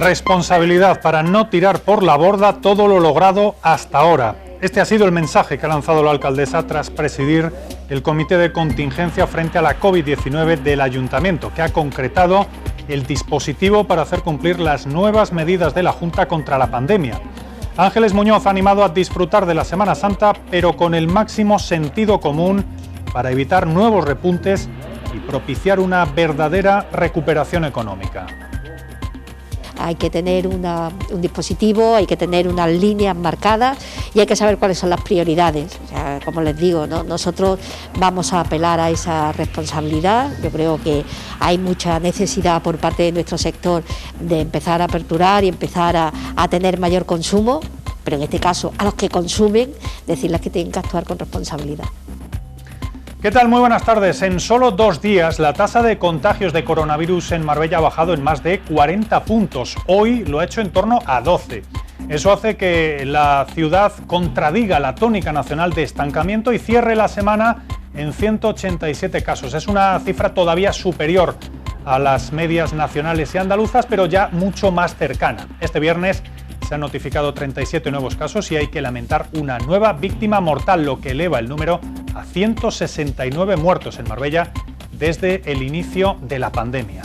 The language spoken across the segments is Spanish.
Responsabilidad para no tirar por la borda todo lo logrado hasta ahora. Este ha sido el mensaje que ha lanzado la alcaldesa tras presidir el comité de contingencia frente a la COVID-19 del Ayuntamiento, que ha concretado el dispositivo para hacer cumplir las nuevas medidas de la Junta contra la pandemia. Ángeles Muñoz ha animado a disfrutar de la Semana Santa, pero con el máximo sentido común para evitar nuevos repuntes y propiciar una verdadera recuperación económica. Hay que tener un dispositivo, hay que tener unas líneas marcadas y hay que saber cuáles son las prioridades. O sea, como les digo, ¿no? Nosotros vamos a apelar a esa responsabilidad. Yo creo que hay mucha necesidad por parte de nuestro sector de empezar a aperturar y empezar a tener mayor consumo, pero en este caso a los que consumen, decirles que tienen que actuar con responsabilidad. ¿Qué tal? Muy buenas tardes. En solo 2 días la tasa de contagios de coronavirus en Marbella ha bajado en más de 40 puntos. Hoy lo ha hecho en torno a 12. Eso hace que la ciudad contradiga la tónica nacional de estancamiento y cierre la semana en 187 casos. Es una cifra todavía superior a las medias nacionales y andaluzas, pero ya mucho más cercana. Este viernes se han notificado 37 nuevos casos y hay que lamentar una nueva víctima mortal, lo que eleva el número a 169 muertos en Marbella desde el inicio de la pandemia.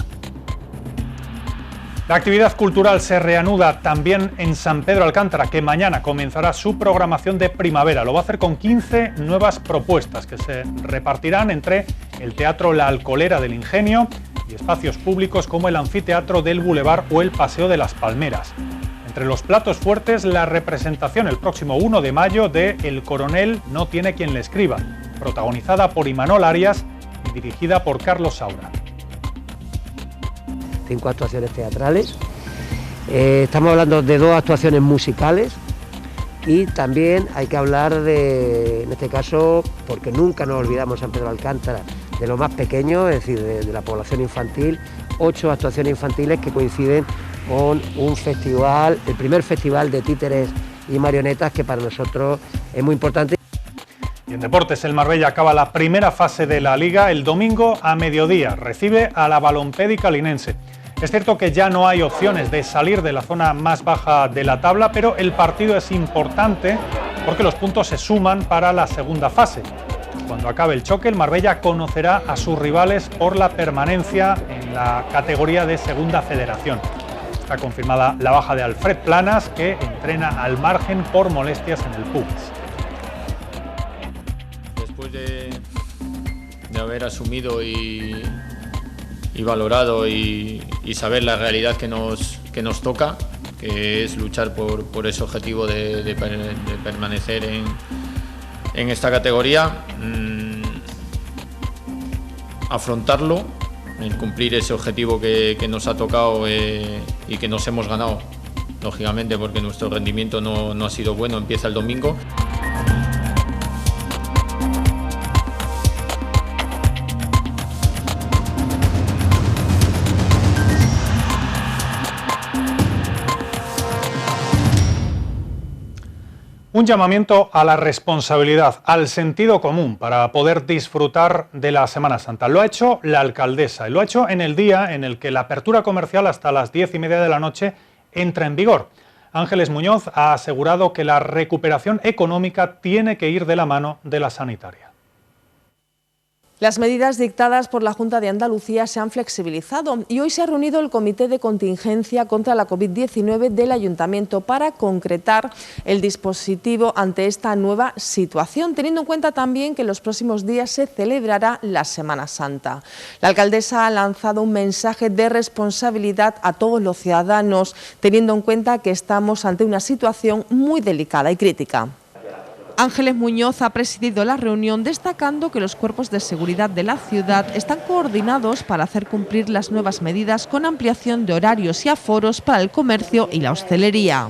La actividad cultural se reanuda también en San Pedro Alcántara, que mañana comenzará su programación de primavera. Lo va a hacer con 15 nuevas propuestas que se repartirán entre el Teatro La Alcolera del Ingenio y espacios públicos como el Anfiteatro del Boulevard o el Paseo de las Palmeras. Entre los platos fuertes, la representación el próximo 1 de mayo de El coronel no tiene quien le escriba, protagonizada por Imanol Arias y dirigida por Carlos Saura. 5 actuaciones teatrales, estamos hablando de 2 actuaciones musicales y también hay que hablar de, en este caso, porque nunca nos olvidamos San Pedro Alcántara, de lo más pequeño, es decir, de la población infantil, 8 actuaciones infantiles que coinciden con un festival, el primer festival de títeres y marionetas que para nosotros es muy importante. Y en deportes, el Marbella acaba la primera fase de la Liga el domingo a mediodía. Recibe a la Balompédica linense. Es cierto que ya no hay opciones de salir de la zona más baja de la tabla, pero el partido es importante porque los puntos se suman para la segunda fase. Cuando acabe el choque, el Marbella conocerá a sus rivales por la permanencia en la categoría de Segunda Federación. Está confirmada la baja de Alfred Planas, que entrena al margen por molestias en el pubis. Después de haber asumido y valorado y saber la realidad que nos toca, que es luchar por ese objetivo de permanecer en esta categoría, afrontarlo, el cumplir ese objetivo que nos ha tocado y que nos hemos ganado, lógicamente, porque nuestro rendimiento no ha sido bueno. Empieza el domingo. Un llamamiento a la responsabilidad, al sentido común para poder disfrutar de la Semana Santa. Lo ha hecho la alcaldesa y lo ha hecho en el día en el que la apertura comercial hasta las 10:30 de la noche entra en vigor. Ángeles Muñoz ha asegurado que la recuperación económica tiene que ir de la mano de la sanitaria. Las medidas dictadas por la Junta de Andalucía se han flexibilizado y hoy se ha reunido el Comité de Contingencia contra la COVID-19 del Ayuntamiento para concretar el dispositivo ante esta nueva situación, teniendo en cuenta también que en los próximos días se celebrará la Semana Santa. La alcaldesa ha lanzado un mensaje de responsabilidad a todos los ciudadanos, teniendo en cuenta que estamos ante una situación muy delicada y crítica. Ángeles Muñoz ha presidido la reunión destacando que los cuerpos de seguridad de la ciudad están coordinados para hacer cumplir las nuevas medidas con ampliación de horarios y aforos para el comercio y la hostelería.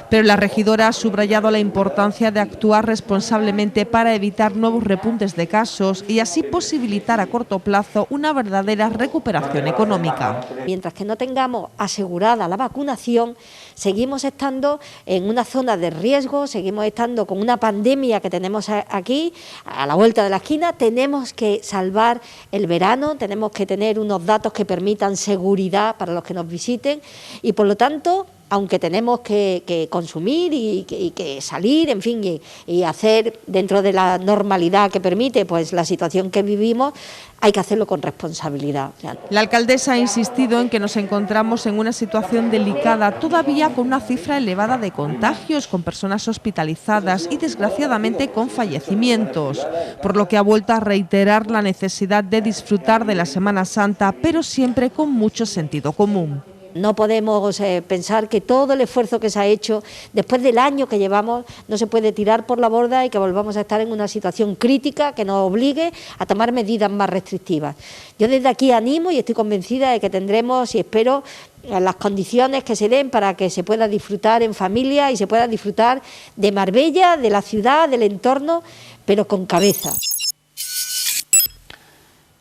Pero la regidora ha subrayado la importancia de actuar responsablemente para evitar nuevos repuntes de casos y así posibilitar a corto plazo una verdadera recuperación económica. Mientras que no tengamos asegurada la vacunación, seguimos estando en una zona de riesgo, seguimos estando con una pandemia que tenemos aquí, a la vuelta de la esquina. Tenemos que salvar el verano, tenemos que tener unos datos que permitan seguridad para los que nos visiten y, por lo tanto, aunque tenemos que consumir y que salir, en fin, y hacer dentro de la normalidad que permite pues la situación que vivimos, hay que hacerlo con responsabilidad. La alcaldesa ha insistido en que nos encontramos en una situación delicada, todavía con una cifra elevada de contagios, con personas hospitalizadas y desgraciadamente con fallecimientos, por lo que ha vuelto a reiterar la necesidad de disfrutar de la Semana Santa, pero siempre con mucho sentido común. No podemos pensar que todo el esfuerzo que se ha hecho después del año que llevamos no se puede tirar por la borda y que volvamos a estar en una situación crítica que nos obligue a tomar medidas más restrictivas. Yo desde aquí animo y estoy convencida de que tendremos, y espero, las condiciones que se den para que se pueda disfrutar en familia y se pueda disfrutar de Marbella, de la ciudad, del entorno, pero con cabeza.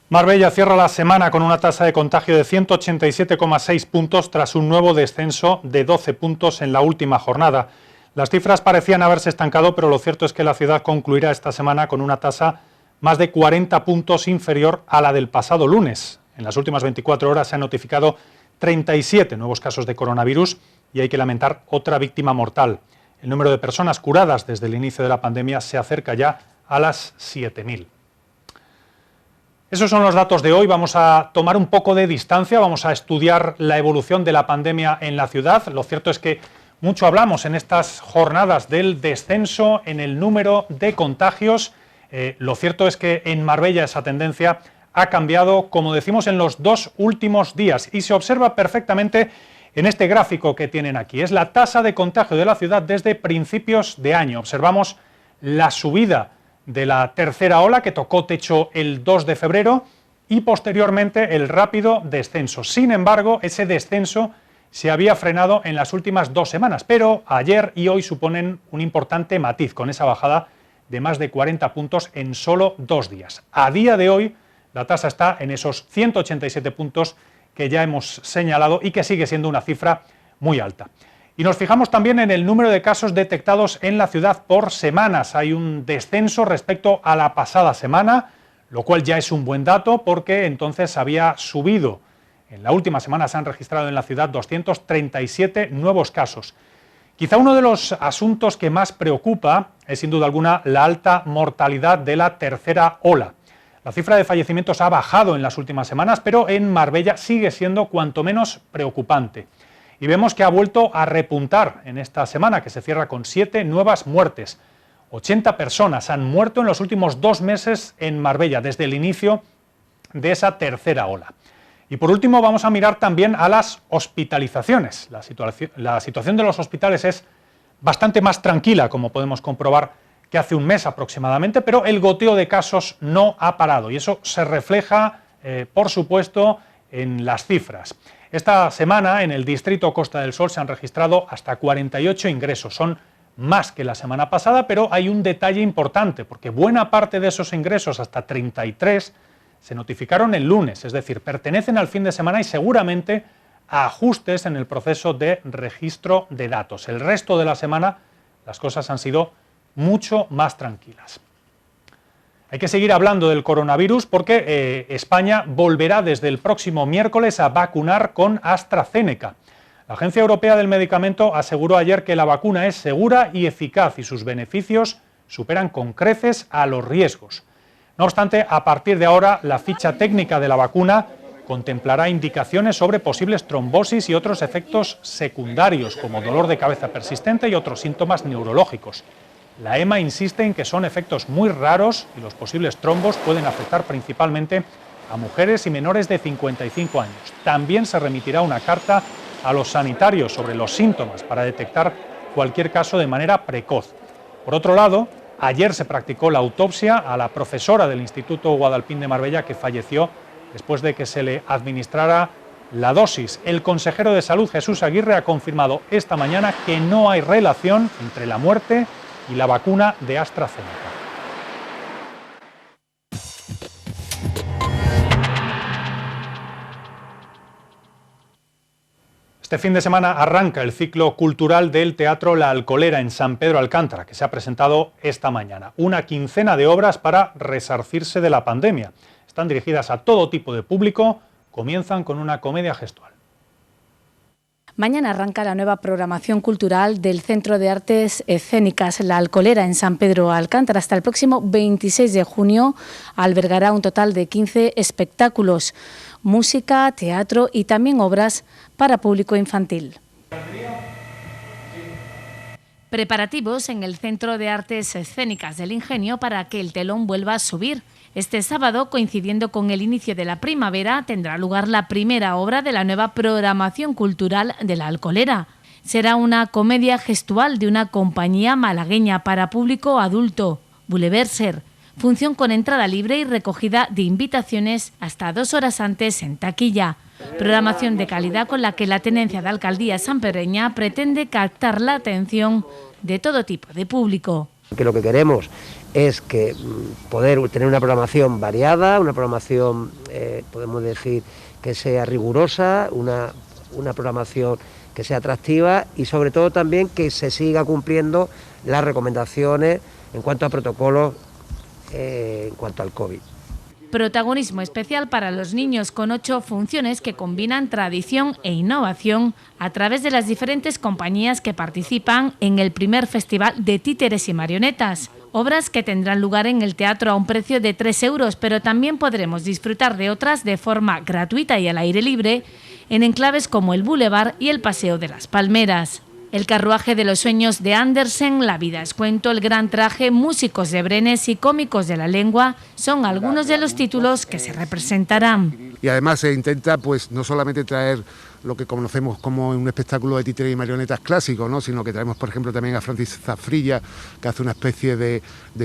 Marbella cierra la semana con una tasa de contagio de 187,6 puntos tras un nuevo descenso de 12 puntos en la última jornada. Las cifras parecían haberse estancado, pero lo cierto es que la ciudad concluirá esta semana con una tasa más de 40 puntos inferior a la del pasado lunes. En las últimas 24 horas se han notificado 37 nuevos casos de coronavirus y hay que lamentar otra víctima mortal. El número de personas curadas desde el inicio de la pandemia se acerca ya a las 7.000. Esos son los datos de hoy. Vamos a tomar un poco de distancia, vamos a estudiar la evolución de la pandemia en la ciudad. Lo cierto es que mucho hablamos en estas jornadas del descenso en el número de contagios. Lo cierto es que en Marbella esa tendencia ha cambiado, como decimos, en los 2 últimos días y se observa perfectamente en este gráfico que tienen aquí. Es la tasa de contagio de la ciudad desde principios de año. Observamos la subida de la tercera ola que tocó techo el 2 de febrero y posteriormente el rápido descenso. Sin embargo, ese descenso se había frenado en las últimas 2 semanas, pero ayer y hoy suponen un importante matiz con esa bajada de más de 40 puntos en solo 2 días. A día de hoy la tasa está en esos 187 puntos que ya hemos señalado y que sigue siendo una cifra muy alta. Y nos fijamos también en el número de casos detectados en la ciudad por semanas. Hay un descenso respecto a la pasada semana, lo cual ya es un buen dato porque entonces había subido. En la última semana se han registrado en la ciudad 237 nuevos casos. Quizá uno de los asuntos que más preocupa es sin duda alguna la alta mortalidad de la tercera ola. La cifra de fallecimientos ha bajado en las últimas semanas, pero en Marbella sigue siendo cuanto menos preocupante. Y vemos que ha vuelto a repuntar en esta semana, que se cierra con 7 nuevas muertes. 80 personas han muerto en los últimos 2 meses en Marbella, desde el inicio de esa tercera ola. Y por último vamos a mirar también a las hospitalizaciones. La situación de los hospitales es bastante más tranquila, como podemos comprobar, que hace un mes aproximadamente, pero el goteo de casos no ha parado y eso se refleja, por supuesto, en las cifras. Esta semana en el distrito Costa del Sol se han registrado hasta 48 ingresos, son más que la semana pasada, pero hay un detalle importante, porque buena parte de esos ingresos, hasta 33, se notificaron el lunes, es decir, pertenecen al fin de semana y seguramente a ajustes en el proceso de registro de datos. El resto de la semana las cosas han sido mucho más tranquilas. Hay que seguir hablando del coronavirus porque España volverá desde el próximo miércoles a vacunar con AstraZeneca. La Agencia Europea del Medicamento aseguró ayer que la vacuna es segura y eficaz y sus beneficios superan con creces a los riesgos. No obstante, a partir de ahora, la ficha técnica de la vacuna contemplará indicaciones sobre posibles trombosis y otros efectos secundarios, como dolor de cabeza persistente y otros síntomas neurológicos. La EMA insiste en que son efectos muy raros y los posibles trombos pueden afectar principalmente a mujeres y menores de 55 años. También se remitirá una carta a los sanitarios sobre los síntomas para detectar cualquier caso de manera precoz. Por otro lado, ayer se practicó la autopsia a la profesora del Instituto Guadalpín de Marbella que falleció después de que se le administrara la dosis. El consejero de Salud, Jesús Aguirre, ha confirmado esta mañana que no hay relación entre la muerte y la vacuna de AstraZeneca. Este fin de semana arranca el ciclo cultural del Teatro La Alcolera en San Pedro Alcántara, que se ha presentado esta mañana. Una quincena de obras para resarcirse de la pandemia. Están dirigidas a todo tipo de público, comienzan con una comedia gestual. Mañana arranca la nueva programación cultural del Centro de Artes Escénicas La Alcolera en San Pedro Alcántara. Hasta el próximo 26 de junio albergará un total de 15 espectáculos, música, teatro y también obras para público infantil. Preparativos en el Centro de Artes Escénicas del Ingenio para que el telón vuelva a subir. Este sábado, coincidiendo con el inicio de la primavera, tendrá lugar la primera obra de la nueva programación cultural de La Alcolera. Será una comedia gestual de una compañía malagueña para público adulto, Buleverser. Función con entrada libre y recogida de invitaciones hasta 2 horas antes en taquilla. Programación de calidad con la que la Tenencia de Alcaldía sanpereña pretende captar la atención de todo tipo de público. Que lo que queremos es que poder tener una programación variada, una programación, podemos decir, que sea rigurosa, una programación que sea atractiva y sobre todo también que se siga cumpliendo las recomendaciones en cuanto a protocolos, en cuanto al COVID. Protagonismo especial para los niños con 8 funciones que combinan tradición e innovación a través de las diferentes compañías que participan en el primer Festival de Títeres y Marionetas. Obras que tendrán lugar en el teatro a un precio de 3 euros, pero también podremos disfrutar de otras de forma gratuita y al aire libre en enclaves como el Boulevard y el Paseo de las Palmeras. El carruaje de los sueños de Andersen, La vida es cuento, El gran traje, Músicos de Brenes y Cómicos de la lengua son algunos de los títulos que se representarán. Y además se intenta pues no solamente traer lo que conocemos como un espectáculo de títeres y marionetas clásico, ¿no?, sino que traemos, por ejemplo, también a Francis Zafrilla, que hace una especie de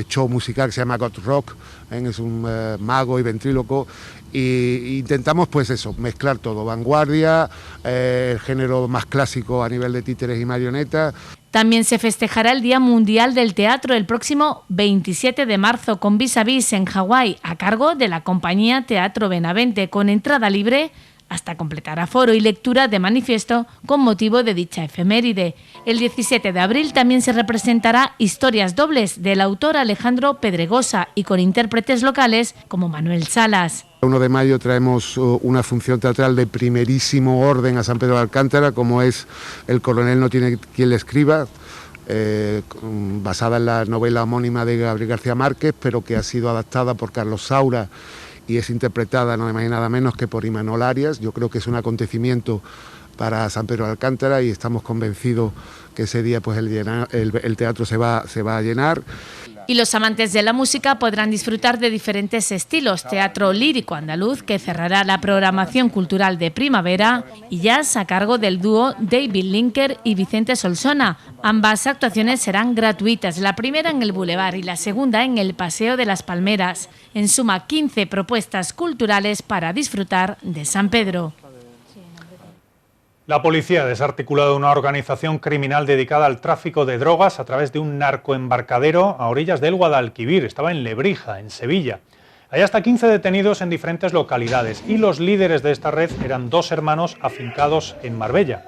show musical que se llama God Rock, es un mago y ventríloco, y intentamos pues eso, mezclar todo, vanguardia, el género más clásico a nivel de títeres y marionetas. También se festejará el Día Mundial del Teatro el próximo 27 de marzo con Vis a Vis en Hawái, a cargo de la compañía Teatro Benavente, con entrada libre hasta completar aforo y lectura de manifiesto con motivo de dicha efeméride. El 17 de abril también se representará Historias dobles del autor Alejandro Pedregosa y con intérpretes locales como Manuel Salas. El 1 de mayo traemos una función teatral de primerísimo orden a San Pedro de Alcántara, como es El coronel no tiene quien le escriba, basada en la novela homónima de Gabriel García Márquez, pero que ha sido adaptada por Carlos Saura y es interpretada nada más y nada menos que por Imanol Arias. Yo creo que es un acontecimiento para San Pedro de Alcántara y estamos convencidos que ese día pues el teatro se va a llenar. Y los amantes de la música podrán disfrutar de diferentes estilos: teatro lírico andaluz, que cerrará la programación cultural de primavera, y jazz a cargo del dúo David Linker y Vicente Solsona. Ambas actuaciones serán gratuitas, la primera en el Boulevard y la segunda en el Paseo de las Palmeras. En suma, 15 propuestas culturales para disfrutar de San Pedro. La policía ha desarticulado una organización criminal dedicada al tráfico de drogas a través de un narcoembarcadero a orillas del Guadalquivir. Estaba en Lebrija, en Sevilla. Hay hasta 15 detenidos en diferentes localidades y los líderes de esta red eran 2 hermanos afincados en Marbella.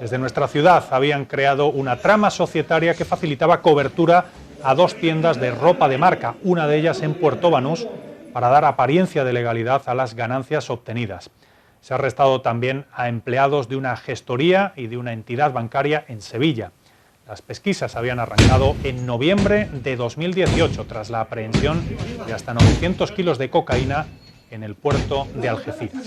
Desde nuestra ciudad habían creado una trama societaria que facilitaba cobertura a 2 tiendas de ropa de marca, una de ellas en Puerto Banús, para dar apariencia de legalidad a las ganancias obtenidas. Se ha arrestado también a empleados de una gestoría y de una entidad bancaria en Sevilla. Las pesquisas habían arrancado en noviembre de 2018 tras la aprehensión de hasta 900 kilos de cocaína en el puerto de Algeciras.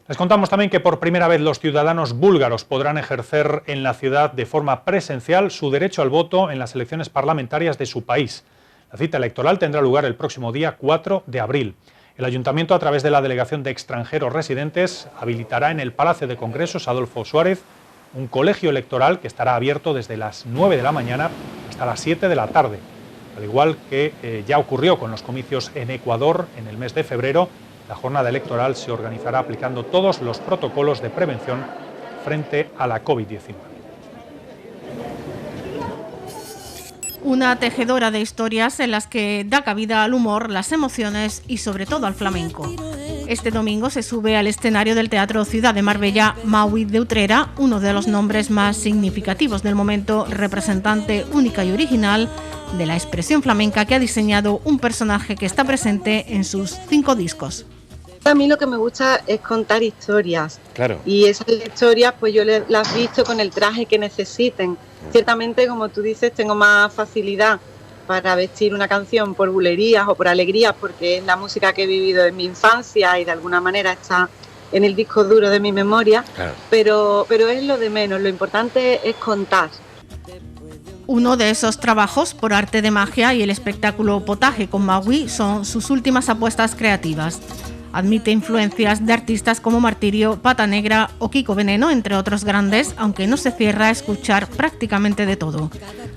Les contamos también que por primera vez los ciudadanos búlgaros podrán ejercer en la ciudad de forma presencial su derecho al voto en las elecciones parlamentarias de su país. La cita electoral tendrá lugar el próximo día 4 de abril. El Ayuntamiento, a través de la Delegación de Extranjeros Residentes, habilitará en el Palacio de Congresos Adolfo Suárez un colegio electoral que estará abierto desde las 9 de la mañana hasta las 7 de la tarde. Al igual que ya ocurrió con los comicios en Ecuador en el mes de febrero, La jornada electoral se organizará aplicando todos los protocolos de prevención frente a la COVID-19. Una tejedora de historias en las que da cabida al humor, las emociones y sobre todo al flamenco. Este domingo se sube al escenario del Teatro Ciudad de Marbella Maui de Utrera, uno de los nombres más significativos del momento, representante única y original de la expresión flamenca, que ha diseñado un personaje que está presente en sus 5 discos. A mí lo que me gusta es contar historias. Claro. Y esas historias pues yo las he visto con el traje que necesiten. Ciertamente, como tú dices, tengo más facilidad para vestir una canción por bulerías o por alegrías, porque es la música que he vivido en mi infancia y de alguna manera está en el disco duro de mi memoria. Claro. Pero es lo de menos, lo importante es contar. Uno de esos trabajos por arte de magia y el espectáculo Potaje con Maui son sus últimas apuestas creativas. Admite influencias de artistas como Martirio, Pata Negra o Kiko Veneno, entre otros grandes, aunque no se cierra a escuchar prácticamente de todo.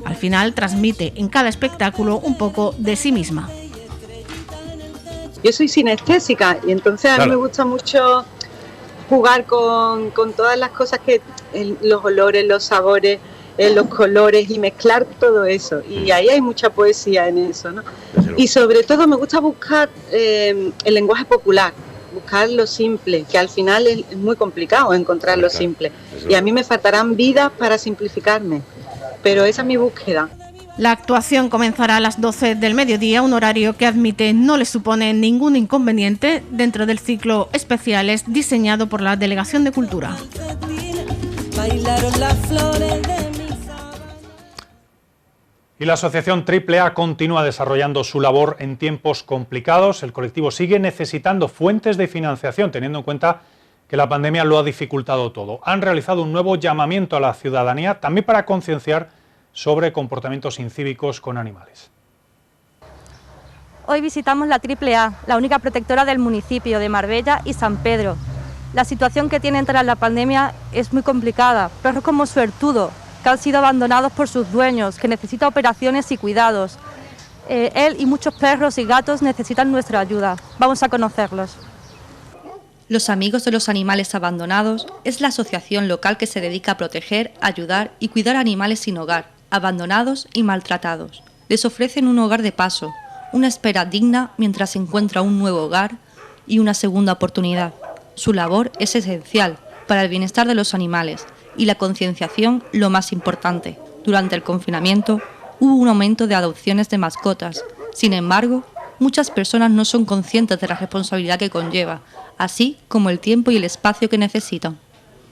Al final transmite en cada espectáculo un poco de sí misma. Yo soy sinestésica y entonces a mí me gusta mucho jugar con todas las cosas los olores, los sabores, los colores y mezclar todo eso. Y ahí hay mucha poesía en eso, ¿no? Y sobre todo me gusta buscar el lenguaje popular, buscar lo simple, que al final es muy complicado encontrar lo simple. Y a mí me faltarán vidas para simplificarme, pero esa es mi búsqueda. La actuación comenzará a las 12 del mediodía, un horario que admite no le supone ningún inconveniente dentro del ciclo especiales diseñado por la Delegación de Cultura. Y la asociación AAA continúa desarrollando su labor en tiempos complicados. El colectivo sigue necesitando fuentes de financiación, teniendo en cuenta que la pandemia lo ha dificultado todo. Han realizado un nuevo llamamiento a la ciudadanía, también para concienciar sobre comportamientos incívicos con animales. Hoy visitamos la AAA, la única protectora del municipio de Marbella y San Pedro. La situación que tienen tras la pandemia es muy complicada. Perros como Suertudo, que han sido abandonados por sus dueños, que necesitan operaciones y cuidados. Él y muchos perros y gatos necesitan nuestra ayuda. Vamos a conocerlos. Los Amigos de los Animales Abandonados es la asociación local que se dedica a proteger, ayudar y cuidar a animales sin hogar, abandonados y maltratados. Les ofrecen un hogar de paso, una espera digna mientras se encuentra un nuevo hogar y una segunda oportunidad. Su labor es esencial para el bienestar de los animales y la concienciación lo más importante. Durante el confinamiento hubo un aumento de adopciones de mascotas. Sin embargo, muchas personas no son conscientes de la responsabilidad que conlleva, así como el tiempo y el espacio que necesitan.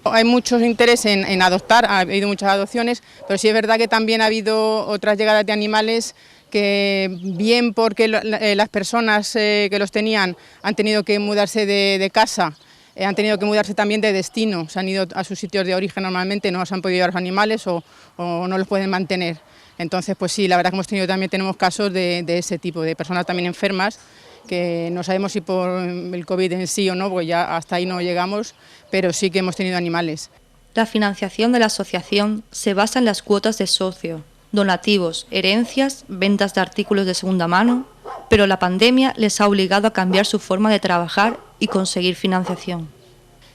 Hay mucho interés en adoptar, ha habido muchas adopciones, pero sí es verdad que también ha habido otras llegadas de animales que bien porque las personas que los tenían han tenido que mudarse de casa, han tenido que mudarse también de destino, se han ido a sus sitios de origen normalmente, no se han podido llevar los animales o no los pueden mantener. Entonces, pues sí, la verdad que tenemos casos de ese tipo, de personas también enfermas, que no sabemos si por el COVID en sí o no, porque ya hasta ahí no llegamos, pero sí que hemos tenido animales. La financiación de la asociación se basa en las cuotas de socio, donativos, herencias, ventas de artículos de segunda mano, pero la pandemia les ha obligado a cambiar su forma de trabajar y conseguir financiación.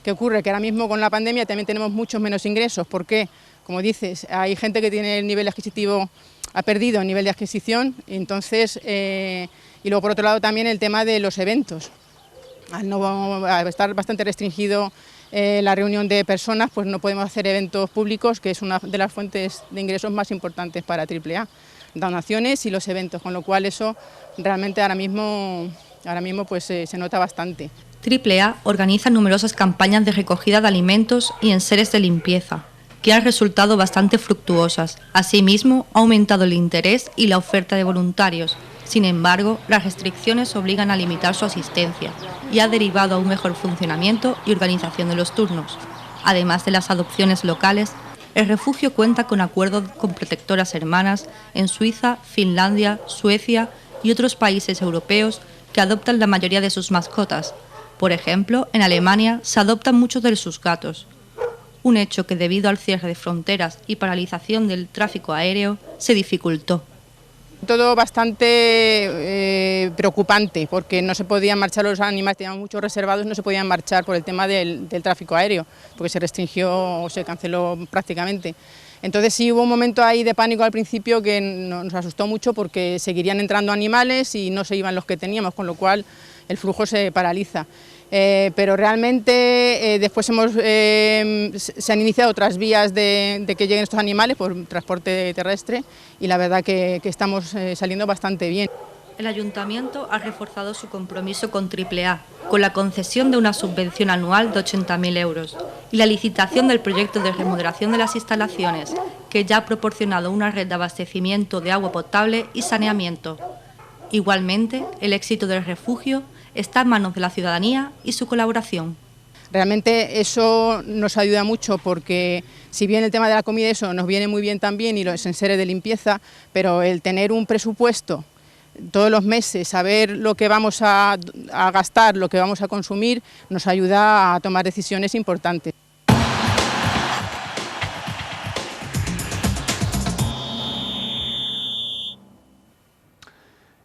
¿Qué ocurre? Que ahora mismo con la pandemia también tenemos muchos menos ingresos. ¿Por qué? Como dices, hay gente que tiene el nivel adquisitivo, ha perdido el nivel de adquisición, entonces, y luego por otro lado también el tema de los eventos. Al estar bastante restringido la reunión de personas, pues no podemos hacer eventos públicos, que es una de las fuentes de ingresos más importantes para AAA. Donaciones y los eventos, con lo cual eso realmente ahora mismo pues se nota bastante. AAA organiza numerosas campañas de recogida de alimentos y enseres de limpieza, que han resultado bastante fructuosas. Asimismo, ha aumentado el interés y la oferta de voluntarios. Sin embargo, las restricciones obligan a limitar su asistencia y ha derivado a un mejor funcionamiento y organización de los turnos. Además de las adopciones locales, el refugio cuenta con acuerdos con protectoras hermanas en Suiza, Finlandia, Suecia y otros países europeos que adoptan la mayoría de sus mascotas. Por ejemplo, en Alemania se adoptan muchos de sus gatos, un hecho que debido al cierre de fronteras y paralización del tráfico aéreo se dificultó. Todo bastante preocupante, porque no se podían marchar los animales, teníamos muchos reservados, no se podían marchar por el tema del tráfico aéreo, porque se restringió o se canceló prácticamente. Entonces sí hubo un momento ahí de pánico al principio que nos asustó mucho, porque seguirían entrando animales y no se iban los que teníamos, con lo cual el flujo se paraliza. Pero realmente después se han iniciado otras vías de que lleguen estos animales por transporte terrestre, y la verdad que estamos saliendo bastante bien. El Ayuntamiento ha reforzado su compromiso con AAA, con la concesión de una subvención anual de 80.000 euros y la licitación del proyecto de remodelación de las instalaciones, que ya ha proporcionado una red de abastecimiento de agua potable y saneamiento. Igualmente, el éxito del refugio está en manos de la ciudadanía y su colaboración. Realmente eso nos ayuda mucho, porque si bien el tema de la comida eso nos viene muy bien también, y los enseres de limpieza, pero el tener un presupuesto todos los meses, saber lo que vamos a gastar, lo que vamos a consumir, nos ayuda a tomar decisiones importantes.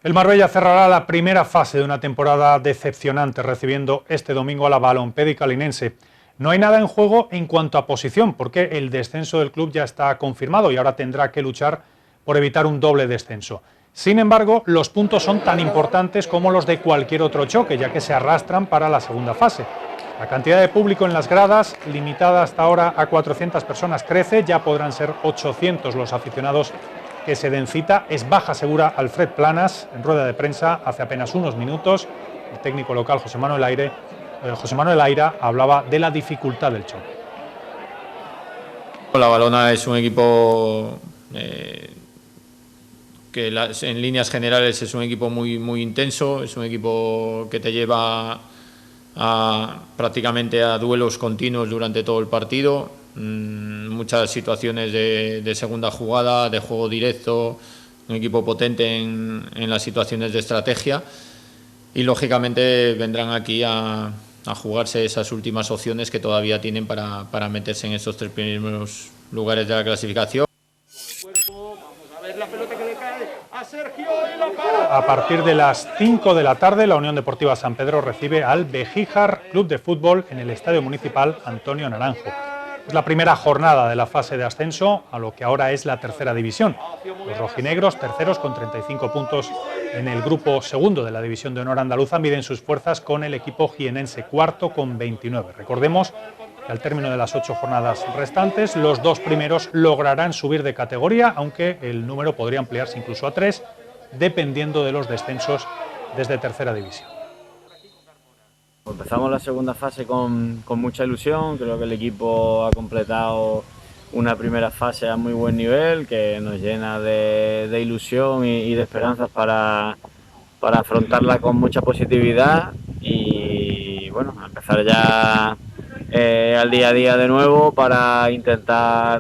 El Marbella cerrará la primera fase de una temporada decepcionante, recibiendo este domingo a la Balompédica linense. No hay nada en juego en cuanto a posición, porque el descenso del club ya está confirmado y ahora tendrá que luchar por evitar un doble descenso. Sin embargo, los puntos son tan importantes como los de cualquier otro choque, ya que se arrastran para la segunda fase. La cantidad de público en las gradas, limitada hasta ahora a 400 personas, crece. Ya podrán ser 800 los aficionados que se den cita. Es baja segura Alfred Planas en rueda de prensa hace apenas unos minutos. El técnico local José Manuel Aira hablaba de la dificultad del choque. La Valona es un equipo que en líneas generales es un equipo muy intenso, es un equipo que te lleva prácticamente a duelos continuos durante todo el partido. Muchas situaciones de segunda jugada, de juego directo, un equipo potente en las situaciones de estrategia, y lógicamente vendrán aquí a jugarse esas últimas opciones que todavía tienen para meterse en esos 3 primeros lugares de la clasificación. A partir de las 5 de la tarde, la Unión Deportiva San Pedro recibe al Begíjar Club de Fútbol en el Estadio Municipal Antonio Naranjo. Es la primera jornada de la fase de ascenso a lo que ahora es la tercera división. Los rojinegros, terceros con 35 puntos en el grupo segundo de la División de Honor Andaluza, miden sus fuerzas con el equipo jienense, cuarto con 29. Recordemos que al término de las 8 jornadas restantes, los 2 primeros lograrán subir de categoría, aunque el número podría ampliarse incluso a 3, dependiendo de los descensos desde tercera división. Empezamos la segunda fase con mucha ilusión. Creo que el equipo ha completado una primera fase a muy buen nivel, que nos llena de ilusión y de esperanzas para afrontarla con mucha positividad y bueno, empezar ya al día a día de nuevo para intentar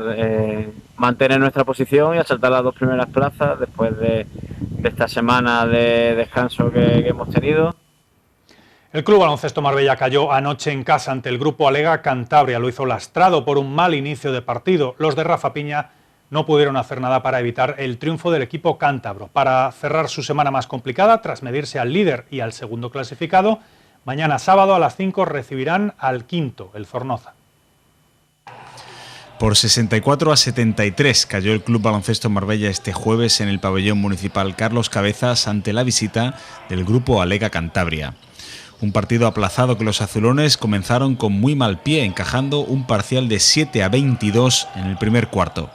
mantener nuestra posición y asaltar las 2 primeras plazas después de esta semana de descanso que hemos tenido. El Club Baloncesto Marbella cayó anoche en casa ante el grupo Alega Cantabria. Lo hizo lastrado por un mal inicio de partido. Los de Rafa Piña no pudieron hacer nada para evitar el triunfo del equipo cántabro. Para cerrar su semana más complicada, tras medirse al líder y al segundo clasificado, mañana sábado a las 5 recibirán al quinto, el Zornoza. Por 64-73 cayó el Club Baloncesto Marbella este jueves en el pabellón municipal Carlos Cabezas ante la visita del grupo Alega Cantabria. Un partido aplazado que los azulones comenzaron con muy mal pie, encajando un parcial de 7-22 en el primer cuarto.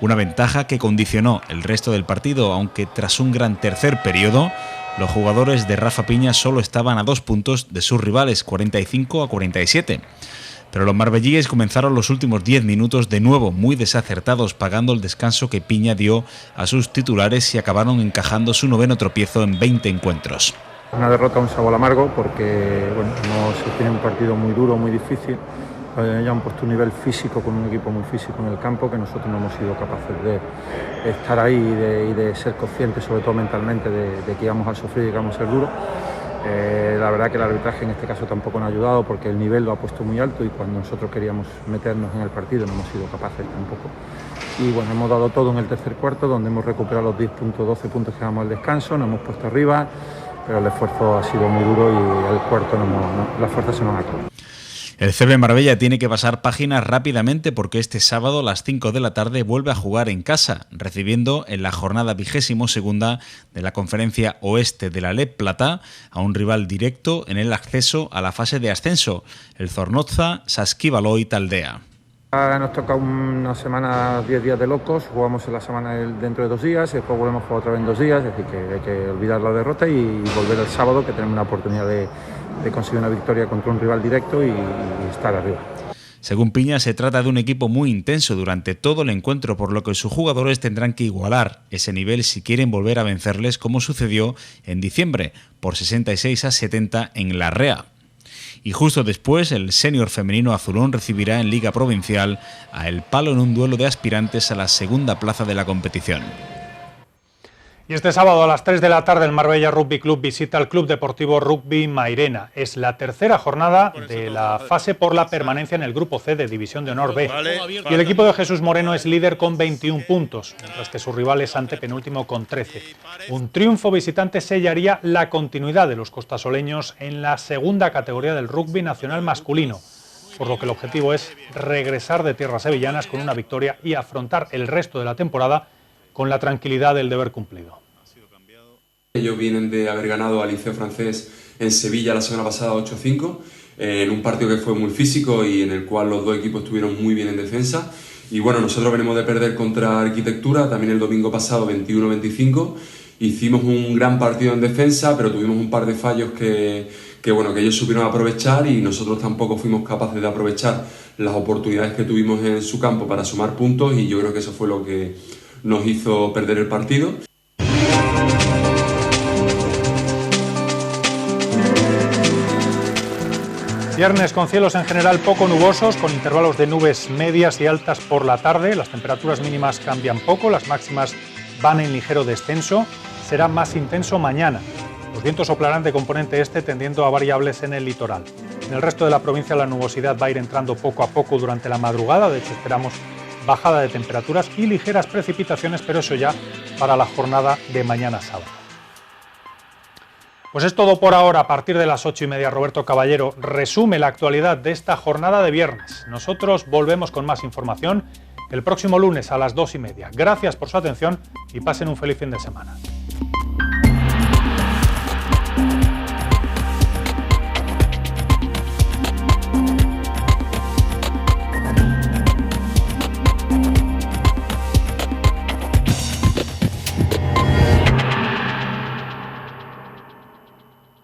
Una ventaja que condicionó el resto del partido, aunque tras un gran tercer periodo, los jugadores de Rafa Piña solo estaban a 2 puntos de sus rivales, 45-47. Pero los marbellíes comenzaron los últimos 10 minutos de nuevo muy desacertados, pagando el descanso que Piña dio a sus titulares y acabaron encajando su 9º tropiezo en 20 encuentros. Una derrota, un sabor amargo, porque bueno, se tiene un partido muy duro, muy difícil. Ya han puesto un nivel físico con un equipo muy físico en el campo que nosotros no hemos sido capaces de estar ahí y de ser conscientes, sobre todo mentalmente, de que íbamos a sufrir y que íbamos a ser duros. La verdad que el arbitraje en este caso tampoco nos ha ayudado porque el nivel lo ha puesto muy alto y cuando nosotros queríamos meternos en el partido no hemos sido capaces tampoco. Y bueno, hemos dado todo en el tercer cuarto, donde hemos recuperado los 10 puntos, 12 puntos que damos al descanso, nos hemos puesto arriba, pero el esfuerzo ha sido muy duro y al cuarto las fuerzas se nos han acabado. El CB Marbella tiene que pasar páginas rápidamente porque este sábado a las 5 de la tarde vuelve a jugar en casa, recibiendo en la jornada 22ª de la Conferencia Oeste de la LEP Plata a un rival directo en el acceso a la fase de ascenso, el Zornotza Saskibaloy Taldea. Nos toca una semana, 10 días de locos, jugamos en la semana dentro de 2 días y después volvemos a jugar otra vez en 2 días, es decir que hay que olvidar la derrota y volver el sábado, que tenemos una oportunidad de conseguir una victoria contra un rival directo y estar arriba. Según Piña, se trata de un equipo muy intenso durante todo el encuentro, por lo que sus jugadores tendrán que igualar ese nivel si quieren volver a vencerles, como sucedió en diciembre, por 66-70 en Larrea. Y justo después, el senior femenino azulón recibirá en Liga Provincial a El Palo en un duelo de aspirantes a la segunda plaza de la competición. Y este sábado a las 3 de la tarde el Marbella Rugby Club visita al Club Deportivo Rugby Mairena. Es la tercera jornada de la fase por la permanencia en el Grupo C de División de Honor B. Y el equipo de Jesús Moreno es líder con 21 puntos, mientras que su rival es antepenúltimo con 13. Un triunfo visitante sellaría la continuidad de los costasoleños en la segunda categoría del rugby nacional masculino, por lo que el objetivo es regresar de tierras sevillanas con una victoria y afrontar el resto de la temporada con la tranquilidad del deber cumplido. Ellos vienen de haber ganado al Liceo Francés en Sevilla la semana pasada 8-5, en un partido que fue muy físico y en el cual los dos equipos estuvieron muy bien en defensa. Y bueno, nosotros venimos de perder contra Arquitectura, también el domingo pasado 21-25. Hicimos un gran partido en defensa, pero tuvimos un par de fallos que ellos supieron aprovechar y nosotros tampoco fuimos capaces de aprovechar las oportunidades que tuvimos en su campo para sumar puntos y yo creo que eso fue lo que nos hizo perder el partido. Viernes con cielos en general poco nubosos, con intervalos de nubes medias y altas por la tarde. Las temperaturas mínimas cambian poco, las máximas van en ligero descenso. Será más intenso mañana. Los vientos soplarán de componente este, tendiendo a variables en el litoral. En el resto de la provincia la nubosidad va a ir entrando poco a poco durante la madrugada. De hecho, esperamos bajada de temperaturas y ligeras precipitaciones, pero eso ya para la jornada de mañana sábado. Pues es todo por ahora. A partir de las 8:30, Roberto Caballero resume la actualidad de esta jornada de viernes. Nosotros volvemos con más información el próximo lunes a las 2:30. Gracias por su atención y pasen un feliz fin de semana.